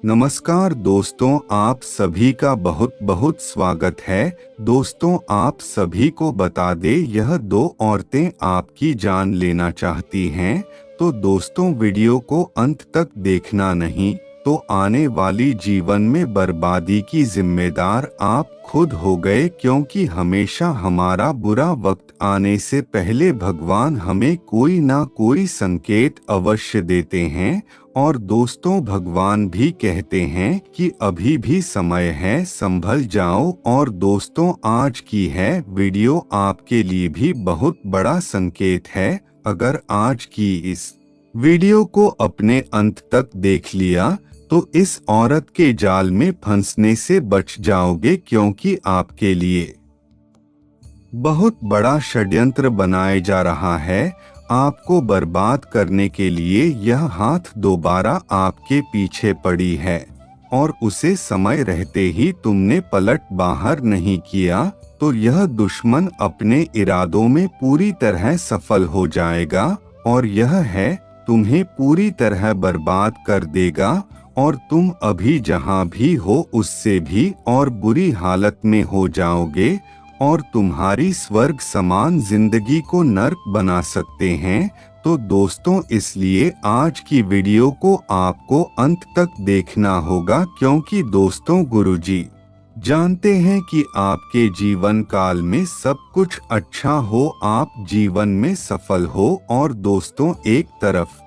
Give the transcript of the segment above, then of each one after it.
नमस्कार दोस्तों, आप सभी का बहुत बहुत स्वागत है। दोस्तों, आप सभी को बता दें, यह दो औरतें आपकी जान लेना चाहती हैं। तो दोस्तों, वीडियो को अंत तक देखना नहीं तो आने वाली जीवन में बर्बादी की जिम्मेदार आप खुद हो गए, क्योंकि हमेशा हमारा बुरा वक्त आने से पहले भगवान हमें कोई ना कोई संकेत अवश्य देते हैं। और दोस्तों, भगवान भी कहते हैं कि अभी भी समय है, संभल जाओ। और दोस्तों, आज की है वीडियो आपके लिए भी बहुत बड़ा संकेत है। अगर आज की इस वीडियो को अपने अंत तक देख लिया तो इस औरत के जाल में फंसने से बच जाओगे, क्योंकि आपके लिए बहुत बड़ा षड्यंत्र बनाया जा रहा है। आपको बर्बाद करने के लिए यह हाथ दोबारा आपके पीछे पड़ी है, और उसे समय रहते ही तुमने पलट बाहर नहीं किया तो यह दुश्मन अपने इरादों में पूरी तरह सफल हो जाएगा, और यह है तुम्हें पूरी तरह बर्बाद कर देगा। और तुम अभी जहां भी हो उससे भी और बुरी हालत में हो जाओगे, और तुम्हारी स्वर्ग समान जिंदगी को नर्क बना सकते हैं। तो दोस्तों, इसलिए आज की वीडियो को आपको अंत तक देखना होगा, क्योंकि दोस्तों, गुरुजी जानते हैं कि आपके जीवन काल में सब कुछ अच्छा हो, आप जीवन में सफल हो। और दोस्तों, एक तरफ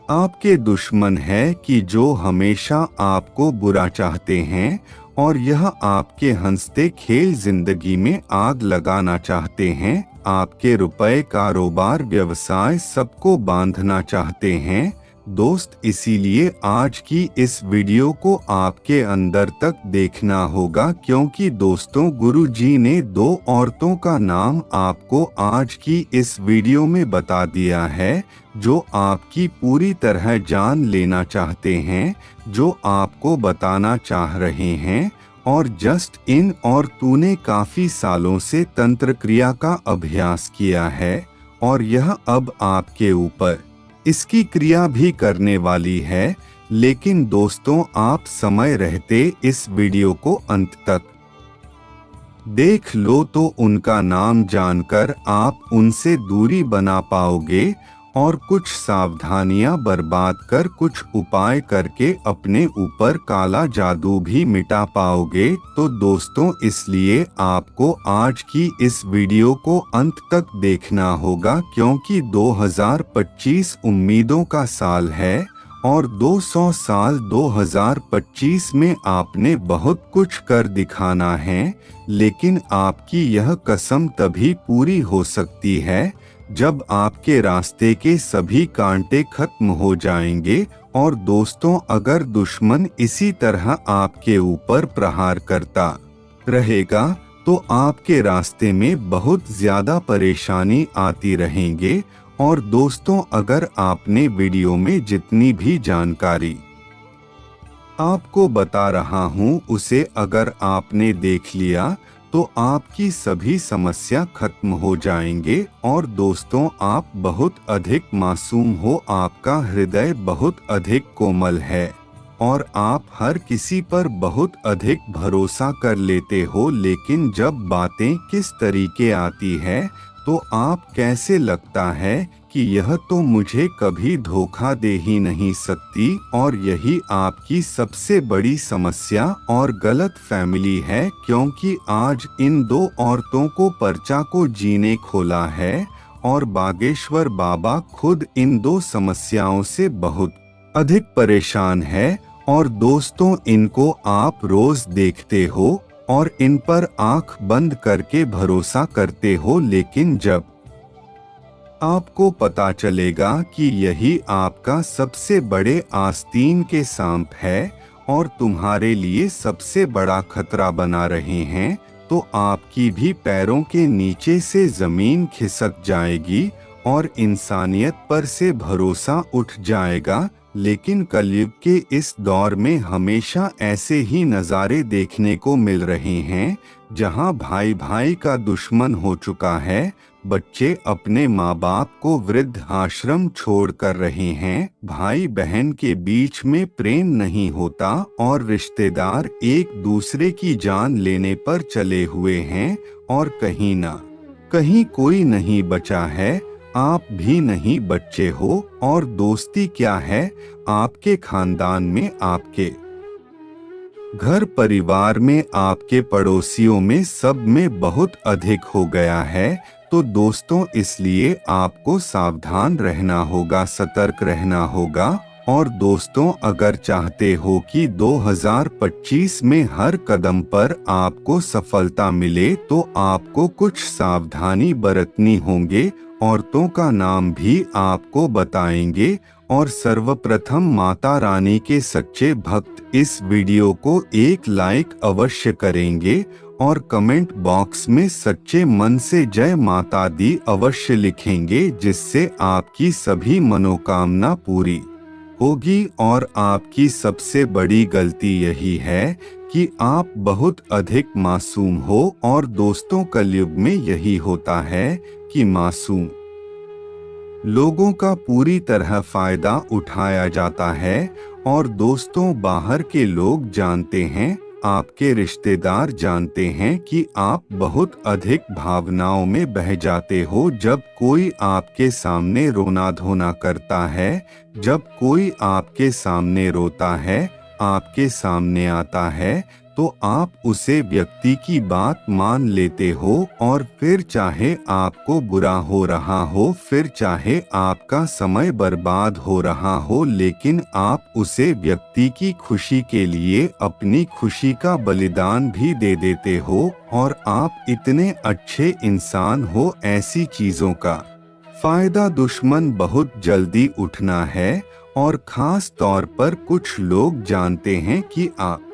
आपके दुश्मन है कि जो हमेशा आपको बुरा चाहते हैं, और यह आपके हंसते खेल जिंदगी में आग लगाना चाहते हैं। आपके रुपए, कारोबार, व्यवसाय सबको बांधना चाहते हैं। दोस्त, इसीलिए आज की इस वीडियो को आपके अंदर तक देखना होगा, क्योंकि दोस्तों, गुरुजी ने दो औरतों का नाम आपको आज की इस वीडियो में बता दिया है, जो आपकी पूरी तरह जान लेना चाहते हैं, जो आपको बताना चाह रहे हैं। और जस्ट इन और तूने काफी सालों से तंत्र क्रिया का अभ्यास किया है, और यह अब आपके ऊपर इसकी क्रिया भी करने वाली है। लेकिन दोस्तों, आप समय रहते इस वीडियो को अंत तक देख लो तो उनका नाम जानकर आप उनसे दूरी बना पाओगे, और कुछ सावधानियां बर्बाद कर, कुछ उपाय करके अपने ऊपर काला जादू भी मिटा पाओगे। तो दोस्तों, इसलिए आपको आज की इस वीडियो को अंत तक देखना होगा, क्योंकि 2025 उम्मीदों का साल है, और 200 साल 2025 में आपने बहुत कुछ कर दिखाना है। लेकिन आपकी यह कसम तभी पूरी हो सकती है जब आपके रास्ते के सभी कांटे खत्म हो जाएंगे। और दोस्तों, अगर दुश्मन इसी तरह आपके ऊपर प्रहार करता रहेगा तो आपके रास्ते में बहुत ज्यादा परेशानी आती रहेंगे। और दोस्तों, अगर आपने वीडियो में जितनी भी जानकारी आपको बता रहा हूँ उसे अगर आपने देख लिया तो आपकी सभी समस्या खत्म हो जाएंगे। और दोस्तों, आप बहुत अधिक मासूम हो, आपका हृदय बहुत अधिक कोमल है, और आप हर किसी पर बहुत अधिक भरोसा कर लेते हो। लेकिन जब बातें किस तरीके आती है तो आप कैसे लगता है कि यह तो मुझे कभी धोखा दे ही नहीं सकती। और यही आपकी सबसे बड़ी समस्या और गलत फैमिली है, क्योंकि आज इन दो औरतों को पर्चा को जीने खोला है, और बागेश्वर बाबा खुद इन दो समस्याओं से बहुत अधिक परेशान है। और दोस्तों, इनको आप रोज देखते हो और इन पर आंख बंद करके भरोसा करते हो, लेकिन जब आपको पता चलेगा कि यही आपका सबसे बड़े आस्तीन के सांप है और तुम्हारे लिए सबसे बड़ा खतरा बना रहे हैं, तो आपकी भी पैरों के नीचे से जमीन खिसक जाएगी और इंसानियत पर से भरोसा उठ जाएगा। लेकिन कलयुग के इस दौर में हमेशा ऐसे ही नज़ारे देखने को मिल रहे हैं, जहां भाई भाई का दुश्मन हो चुका है, बच्चे अपने माँ बाप को वृद्ध आश्रम छोड़ कर रहे हैं, भाई बहन के बीच में प्रेम नहीं होता और रिश्तेदार एक दूसरे की जान लेने पर चले हुए हैं और कहीं ना कहीं कोई नहीं बचा है। आप भी नहीं बच्चे हो और दोस्ती क्या है, आपके खानदान में, आपके घर परिवार में, आपके पड़ोसियों में, सब में बहुत अधिक हो गया है। तो दोस्तों, इसलिए आपको सावधान रहना होगा, सतर्क रहना होगा। और दोस्तों, अगर चाहते हो कि 2025 में हर कदम पर आपको सफलता मिले, तो आपको कुछ सावधानी बरतनी होंगे। औरतों का नाम भी आपको बताएंगे और सर्वप्रथम माता रानी के सच्चे भक्त इस वीडियो को एक लाइक अवश्य करेंगे और कमेंट बॉक्स में सच्चे मन से जय माता दी अवश्य लिखेंगे, जिससे आपकी सभी मनोकामना पूरी होगी। और आपकी सबसे बड़ी गलती यही है कि आप बहुत अधिक मासूम हो। और दोस्तों, कलयुग में यही होता है कि मासूम लोगों का पूरी तरह फायदा उठाया जाता है। और दोस्तों, बाहर के लोग जानते हैं, आपके रिश्तेदार जानते हैं कि आप बहुत अधिक भावनाओं में बह जाते हो। जब कोई आपके सामने रोना धोना करता है, जब कोई आपके सामने रोता है, आपके सामने आता है, तो आप उसे व्यक्ति की बात मान लेते हो। और फिर चाहे आपको बुरा हो रहा हो, फिर चाहे आपका समय बर्बाद हो रहा हो, लेकिन आप उसे व्यक्ति की खुशी के लिए अपनी खुशी का बलिदान भी दे देते हो। और आप इतने अच्छे इंसान हो, ऐसी चीजों का फायदा दुश्मन बहुत जल्दी उठना है। और खास तौर पर कुछ लोग जानते हैं कि आप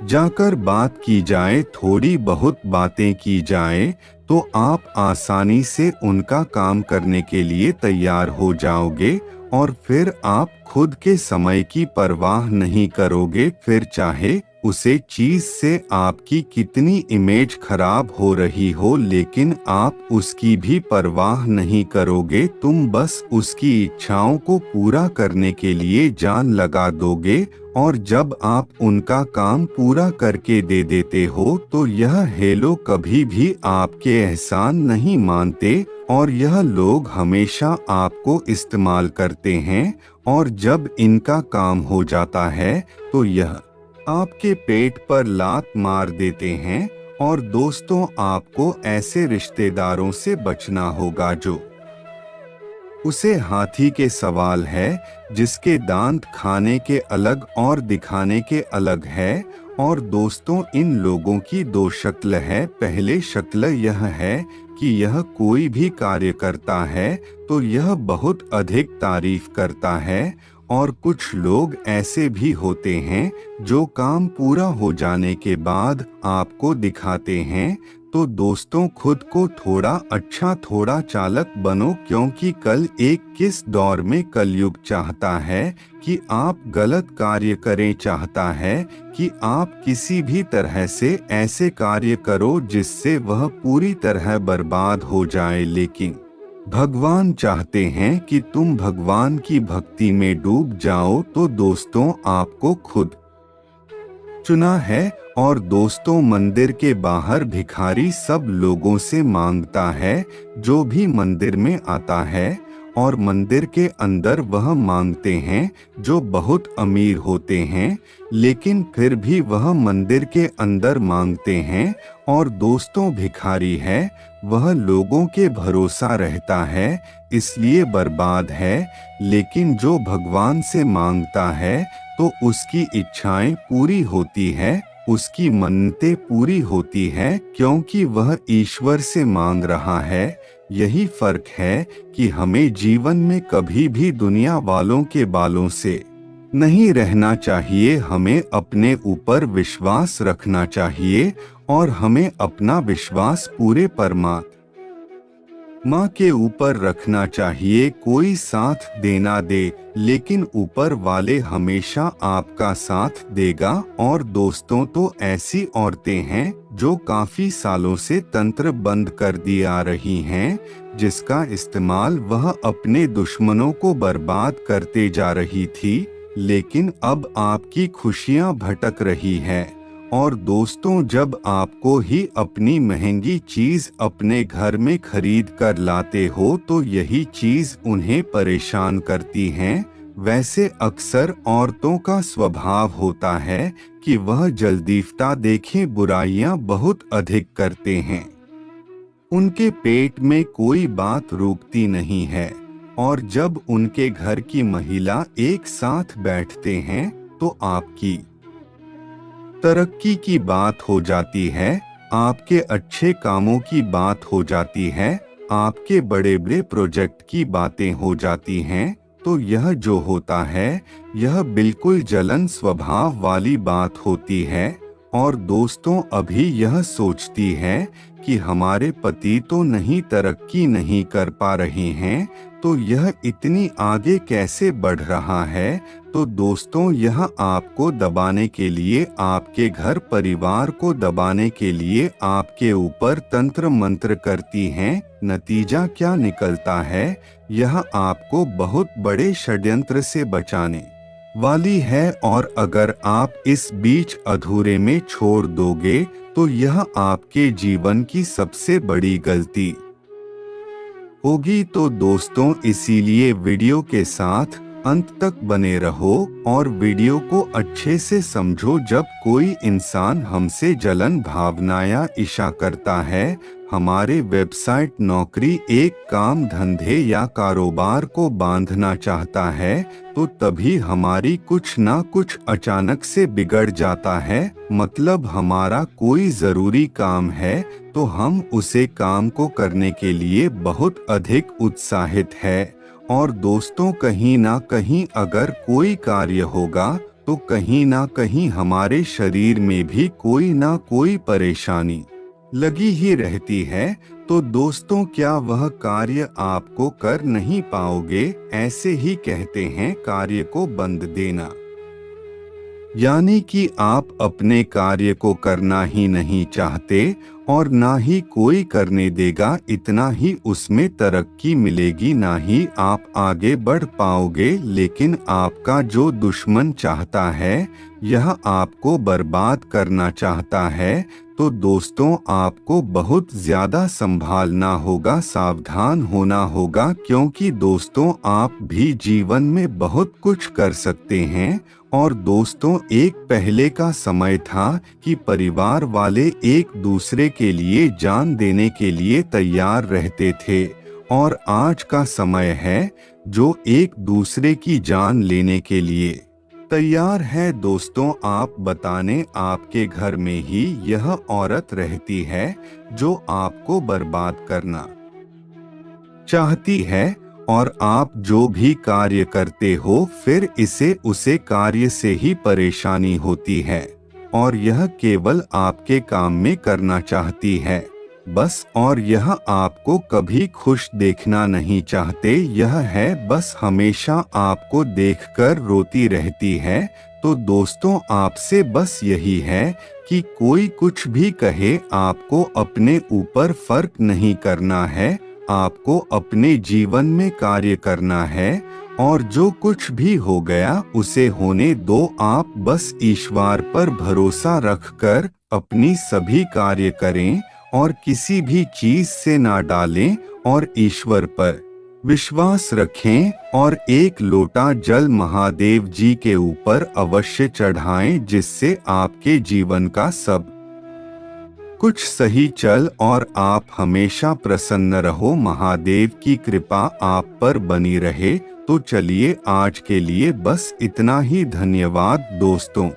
जाकर बात की जाए, थोड़ी बहुत बातें की जाए, तो आप आसानी से उनका काम करने के लिए तैयार हो जाओगे। और फिर आप खुद के समय की परवाह नहीं करोगे। फिर चाहे उसे चीज से आपकी कितनी इमेज खराब हो रही हो, लेकिन आप उसकी भी परवाह नहीं करोगे। तुम बस उसकी इच्छाओं को पूरा करने के लिए जान लगा दोगे। और जब आप उनका काम पूरा करके दे देते हो, तो यह हेलो कभी भी आपके एहसान नहीं मानते और यह लोग हमेशा आपको इस्तेमाल करते हैं। और जब इनका काम हो जाता है, तो यह आपके पेट पर लात मार देते हैं। और दोस्तों, आपको ऐसे रिश्तेदारों से बचना होगा जो उसे हाथी के सवाल है, जिसके दांत खाने के अलग और दिखाने के अलग है। और दोस्तों, इन लोगों की दो शक्ल है। पहले शक्ल यह है कि यह कोई भी कार्य करता है तो यह बहुत अधिक तारीफ करता है। और कुछ लोग ऐसे भी होते हैं जो काम पूरा हो जाने के बाद आपको दिखाते हैं। तो दोस्तों, खुद को थोड़ा अच्छा, थोड़ा चालक बनो, क्योंकि कल एक किस दौर में कलयुग चाहता है कि आप गलत कार्य करें, चाहता है कि आप किसी भी तरह से ऐसे कार्य करो जिससे वह पूरी तरह बर्बाद हो जाए। लेकिन भगवान चाहते हैं कि तुम भगवान की भक्ति में डूब जाओ। तो दोस्तों, आपको खुद चुना है। और दोस्तों, मंदिर के बाहर भिखारी सब लोगों से मांगता है, जो भी मंदिर में आता है। और मंदिर के अंदर वह मांगते हैं जो बहुत अमीर होते हैं, लेकिन फिर भी वह मंदिर के अंदर मांगते हैं। और दोस्तों, भिखारी है, वह लोगों के भरोसा रहता है, इसलिए बर्बाद है। लेकिन जो भगवान से मांगता है, तो उसकी इच्छाएं पूरी होती है, उसकी मन्नतें पूरी होती है, क्योंकि वह ईश्वर से मांग रहा है। यही फर्क है कि हमें जीवन में कभी भी दुनिया वालों के बालों से नहीं रहना चाहिए। हमें अपने ऊपर विश्वास रखना चाहिए और हमें अपना विश्वास पूरे परमात्मा माँ के ऊपर रखना चाहिए, कोई साथ देना दे, लेकिन ऊपर वाले हमेशा आपका साथ देगा। और दोस्तों, तो ऐसी औरतें हैं जो काफी सालों से तंत्र बंद कर दी आ रही हैं, जिसका इस्तेमाल वह अपने दुश्मनों को बर्बाद करते जा रही थी, लेकिन अब आपकी खुशियां भटक रही है। और दोस्तों, जब आपको ही अपनी महंगी चीज अपने घर में खरीद कर लाते हो तो यही चीज उन्हें परेशान करती हैं। वैसे अक्सर औरतों का स्वभाव होता है कि वह जल्दीफ्ता देखें बुराइयां बहुत अधिक करते हैं। उनके पेट में कोई बात रुकती नहीं है, और जब उनके घर की महिला एक साथ बैठते हैं तो आपकी तरक्की की बात हो जाती है, आपके अच्छे कामों की बात हो जाती है, आपके बड़े बड़े प्रोजेक्ट की बातें हो जाती हैं। तो यह जो होता है यह बिल्कुल जलन स्वभाव वाली बात होती है। और दोस्तों, अभी यह सोचती है कि हमारे पति तो नहीं तरक्की नहीं कर पा रहे हैं, तो यह इतनी आगे कैसे बढ़ रहा है। तो दोस्तों, यह आपको दबाने के लिए, आपके घर परिवार को दबाने के लिए आपके ऊपर तंत्र मंत्र करती हैं। नतीजा क्या निकलता है, यह आपको बहुत बड़े षड्यंत्र से बचाने वाली है। और अगर आप इस बीच अधूरे में छोड़ दोगे तो यह आपके जीवन की सबसे बड़ी गलती होगी। तो दोस्तों, इसीलिए वीडियो के साथ अंत तक बने रहो और वीडियो को अच्छे से समझो। जब कोई इंसान हमसे जलन भावना या ईर्ष्या करता है, हमारे वेबसाइट नौकरी, एक काम धंधे या कारोबार को बांधना चाहता है, तो तभी हमारी कुछ ना कुछ अचानक से बिगड़ जाता है। मतलब हमारा कोई जरूरी काम है तो हम उसे काम को करने के लिए बहुत अधिक उत्साहित है। और दोस्तों, कहीं ना कहीं अगर कोई कार्य होगा तो कहीं ना कहीं हमारे शरीर में भी कोई ना कोई परेशानी लगी ही रहती है। तो दोस्तों, क्या वह कार्य आपको कर नहीं पाओगे? ऐसे ही कहते हैं कार्य को बंद देना, यानी कि आप अपने कार्य को करना ही नहीं चाहते और ना ही कोई करने देगा। इतना ही उसमें तरक्की मिलेगी, ना ही आप आगे बढ़ पाओगे। लेकिन आपका जो दुश्मन चाहता है, यह आपको बर्बाद करना चाहता है। तो दोस्तों, आपको बहुत ज्यादा संभालना होगा, सावधान होना होगा, क्योंकि दोस्तों आप भी जीवन में बहुत कुछ कर सकते हैं। और दोस्तों, एक पहले का समय था कि परिवार वाले एक दूसरे के लिए जान देने के लिए तैयार रहते थे, और आज का समय है जो एक दूसरे की जान लेने के लिए तैयार है। दोस्तों, आप बताने, आपके घर में ही यह औरत रहती है जो आपको बर्बाद करना चाहती है, और आप जो भी कार्य करते हो फिर इसे उसे कार्य से ही परेशानी होती है, और यह केवल आपके काम में करना चाहती है बस। और यह आपको कभी खुश देखना नहीं चाहते, यह है बस हमेशा आपको देखकर रोती रहती है। तो दोस्तों, आपसे बस यही है कि कोई कुछ भी कहे, आपको अपने ऊपर फर्क नहीं करना है, आपको अपने जीवन में कार्य करना है, और जो कुछ भी हो गया उसे होने दो। आप बस ईश्वर पर भरोसा रखकर अपनी सभी कार्य करें और किसी भी चीज से ना डालें, और ईश्वर पर विश्वास रखें। और एक लोटा जल महादेव जी के ऊपर अवश्य चढ़ाएं, जिससे आपके जीवन का सब कुछ सही चल और आप हमेशा प्रसन्न रहो। महादेव की कृपा आप पर बनी रहे। तो चलिए, आज के लिए बस इतना ही। धन्यवाद दोस्तों।